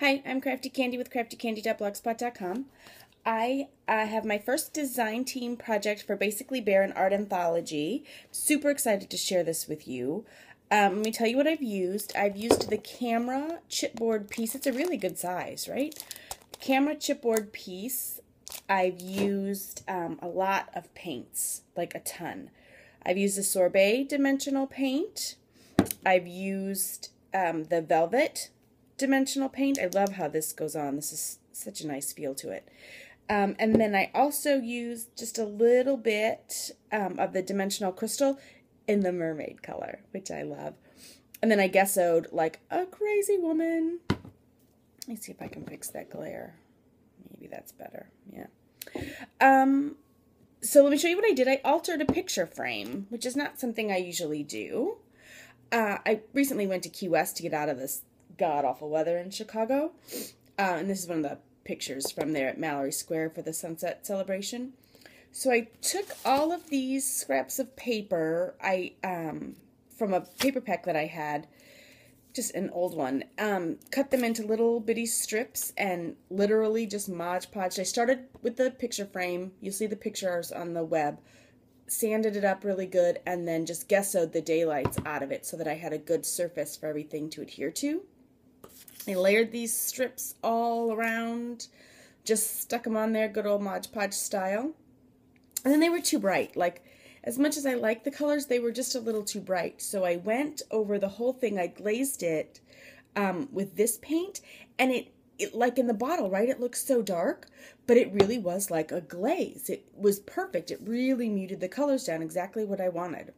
Hi, I'm Crafty Candy with craftycandy.blogspot.com. I have my first design team project for Basically Bare an Art Anthology. Super excited to share this with you. Let me tell you what I've used. I've used the camera chipboard piece. It's a really good size, right? Camera chipboard piece. I've used a lot of paints, like a ton. I've used the Sorbet dimensional paint. I've used the Velvet dimensional paint. I love how this goes on. This is such a nice feel to it. And then I also used just a little bit of the dimensional crystal in the mermaid color, which I love. And then I gessoed like a crazy woman. Let me see if I can fix that glare. Maybe that's better. Yeah. So let me show you what I did. I altered a picture frame, which is not something I usually do. I recently went to Key West to get out of this god-awful weather in Chicago. And this is one of the pictures from there at Mallory Square for the sunset celebration. So I took all of these scraps of paper from a paper pack that I had, just an old one, cut them into little bitty strips and literally just Mod Podged. I started with the picture frame. You'll see the pictures on the web. Sanded it up really good and then just gessoed the daylights out of it so that I had a good surface for everything to adhere to. I layered these strips all around, just stuck them on there, good old Mod Podge style. And then they were too bright. Like, as much as I like the colors, they were just a little too bright. So I went over the whole thing. I glazed it with this paint, and it like in the bottle, right? It looks so dark, but it really was like a glaze. It was perfect. It really muted the colors down, exactly what I wanted.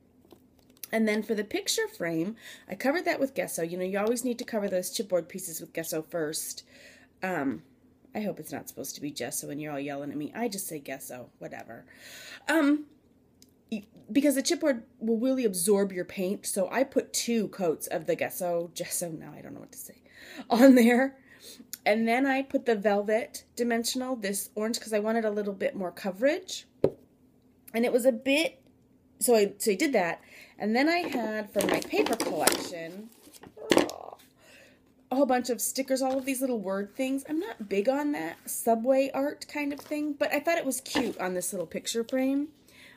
And then for the picture frame, I covered that with gesso. You know, you always need to cover those chipboard pieces with gesso first. I hope it's not supposed to be gesso and you're all yelling at me. I just say gesso, whatever. Because the chipboard will really absorb your paint, so I put 2 coats of the gesso, now I don't know what to say, on there. And then I put the Velvet dimensional, this orange, because I wanted a little bit more coverage. And it was a bit, so I did that. And then I had, for my paper collection, a whole bunch of stickers, all of these little word things. I'm not big on that subway art kind of thing, but I thought it was cute on this little picture frame.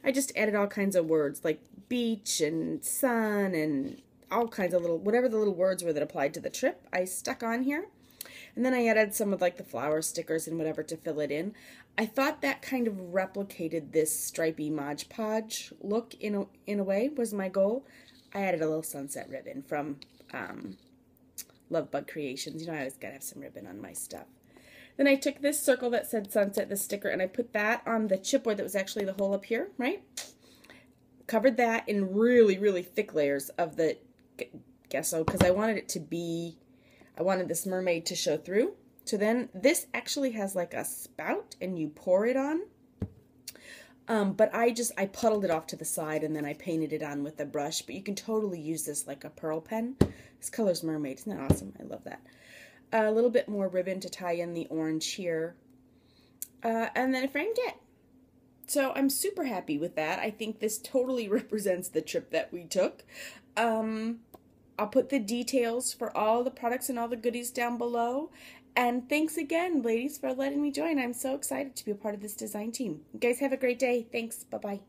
I just added all kinds of words, like beach and sun and all kinds of little, whatever the little words were that applied to the trip, I stuck on here. And then I added some of like the flower stickers and whatever to fill it in. I thought that kind of replicated this stripy Mod Podge look in a way, was my goal. I added a little sunset ribbon from Love Bug Creations. You know, I always gotta have some ribbon on my stuff. Then I took this circle that said sunset, the sticker, and I put that on the chipboard that was actually the hole up here, right? Covered that in really, really thick layers of the gesso because I wanted it to be, I wanted this mermaid to show through. So then this actually has like a spout and you pour it on. But I puddled it off to the side and then I painted it on with a brush. But you can totally use this like a pearl pen. This color's mermaid. Isn't that awesome? I love that. A little bit more ribbon to tie in the orange here. And then I framed it. So I'm super happy with that. I think this totally represents the trip that we took. I'll put the details for all the products and all the goodies down below. And thanks again, ladies, for letting me join. I'm so excited to be a part of this design team. You guys have a great day. Thanks. Bye-bye.